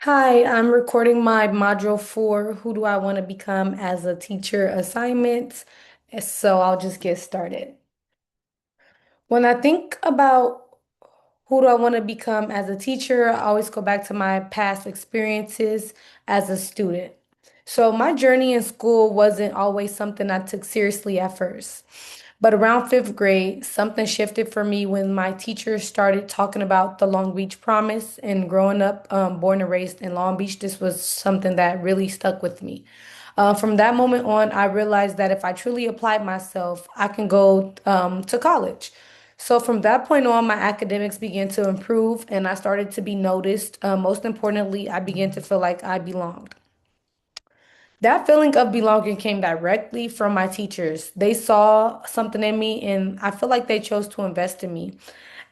Hi, I'm recording my module for Who Do I Want to Become as a Teacher assignment. So I'll just get started. When I think about who do I want to become as a teacher, I always go back to my past experiences as a student. So my journey in school wasn't always something I took seriously at first. But around fifth grade, something shifted for me when my teacher started talking about the Long Beach Promise. And growing up, born and raised in Long Beach, this was something that really stuck with me. From that moment on, I realized that if I truly applied myself, I can go to college. So from that point on, my academics began to improve and I started to be noticed. Most importantly, I began to feel like I belonged. That feeling of belonging came directly from my teachers. They saw something in me, and I feel like they chose to invest in me.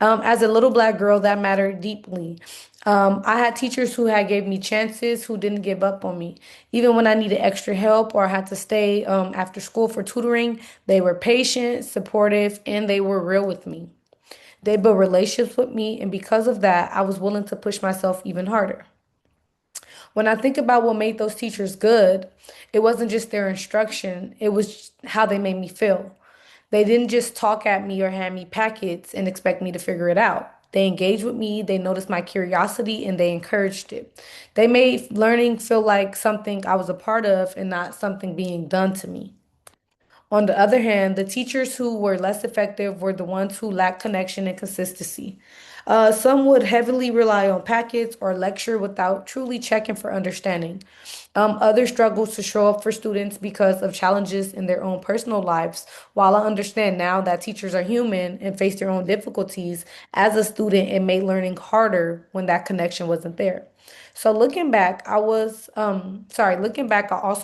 As a little black girl, that mattered deeply. I had teachers who had gave me chances, who didn't give up on me. Even when I needed extra help or I had to stay after school for tutoring, they were patient, supportive, and they were real with me. They built relationships with me, and because of that, I was willing to push myself even harder. When I think about what made those teachers good, it wasn't just their instruction, it was how they made me feel. They didn't just talk at me or hand me packets and expect me to figure it out. They engaged with me, they noticed my curiosity, and they encouraged it. They made learning feel like something I was a part of and not something being done to me. On the other hand, the teachers who were less effective were the ones who lacked connection and consistency. Some would heavily rely on packets or lecture without truly checking for understanding. Others struggled to show up for students because of challenges in their own personal lives. While I understand now that teachers are human and face their own difficulties, as a student, it made learning harder when that connection wasn't there. So looking back, I also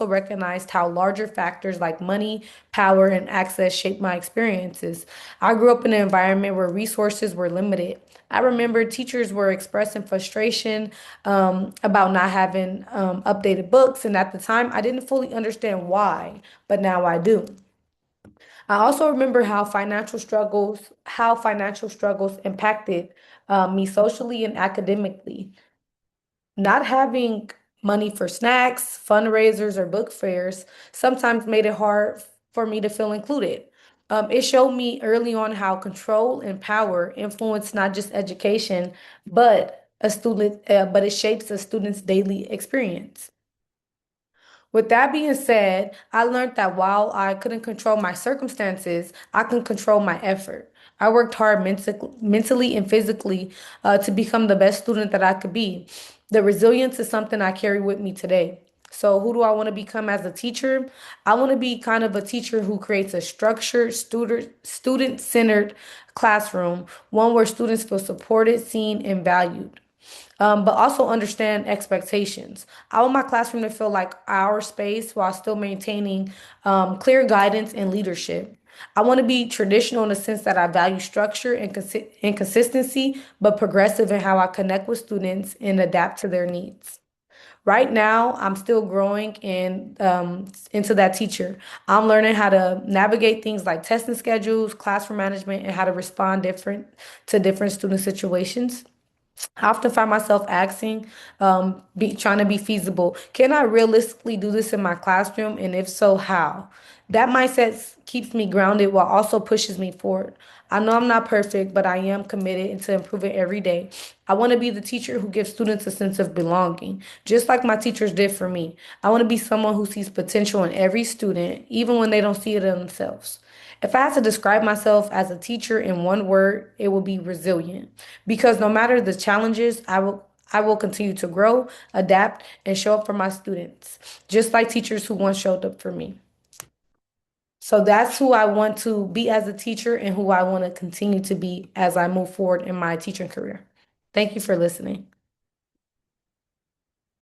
recognized how larger factors like money, power, and access shaped my experiences. I grew up in an environment where resources were limited. I remember teachers were expressing frustration about not having updated books, and at the time, I didn't fully understand why, but now I do. I also remember how financial struggles impacted me socially and academically. Not having money for snacks, fundraisers, or book fairs sometimes made it hard for me to feel included. It showed me early on how control and power influence not just education, but it shapes a student's daily experience. With that being said, I learned that while I couldn't control my circumstances, I can control my effort. I worked hard mentally and physically to become the best student that I could be. The resilience is something I carry with me today. So, who do I want to become as a teacher? I want to be kind of a teacher who creates a structured, student-centered classroom, one where students feel supported, seen, and valued, but also understand expectations. I want my classroom to feel like our space while still maintaining clear guidance and leadership. I want to be traditional in the sense that I value structure and consistency, but progressive in how I connect with students and adapt to their needs. Right now, I'm still growing into that teacher. I'm learning how to navigate things like testing schedules, classroom management, and how to respond different to different student situations. I often find myself asking, trying to be feasible. Can I realistically do this in my classroom? And if so, how? That keeps me grounded while also pushes me forward. I know I'm not perfect, but I am committed to improving every day. I want to be the teacher who gives students a sense of belonging, just like my teachers did for me. I want to be someone who sees potential in every student, even when they don't see it in themselves. If I had to describe myself as a teacher in one word, it would be resilient. Because no matter the challenges, I will continue to grow, adapt, and show up for my students, just like teachers who once showed up for me. So that's who I want to be as a teacher and who I want to continue to be as I move forward in my teaching career. Thank you for listening.